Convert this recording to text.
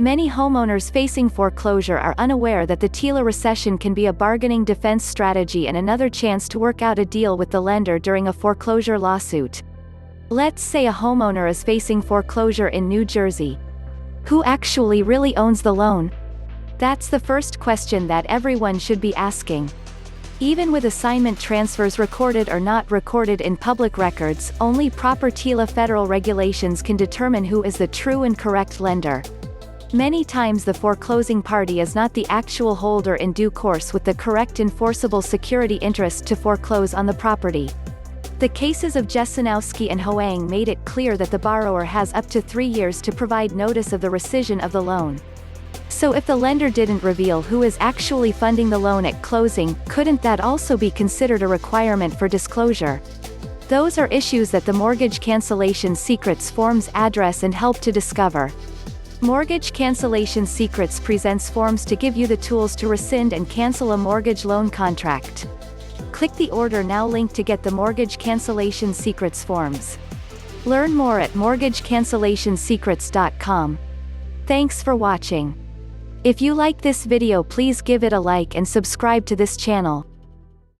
Many homeowners facing foreclosure are unaware that the TILA recession can be a bargaining defense strategy and another chance to work out a deal with the lender during a foreclosure lawsuit. Let's say a homeowner is facing foreclosure in New Jersey. Who actually really owns the loan? That's the first question that everyone should be asking. Even with assignment transfers recorded or not recorded in public records, only proper TILA federal regulations can determine who is the true and correct lender. Many times the foreclosing party is not the actual holder in due course with the correct enforceable security interest to foreclose on the property. The cases of Jesenowski and Hoang made it clear that the borrower has up to 3 years to provide notice of the rescission of the loan. So if the lender didn't reveal who is actually funding the loan at closing, couldn't that also be considered a requirement for disclosure? Those are issues that the Mortgage Cancellation Secrets forms address and help to discover. Mortgage Cancellation Secrets presents forms to give you the tools to rescind and cancel a mortgage loan contract. Click the Order Now link to get the Mortgage Cancellation Secrets forms. Learn more at mortgagecancellationsecrets.com. Thanks for watching. If you like this video, please give it a like and subscribe to this channel.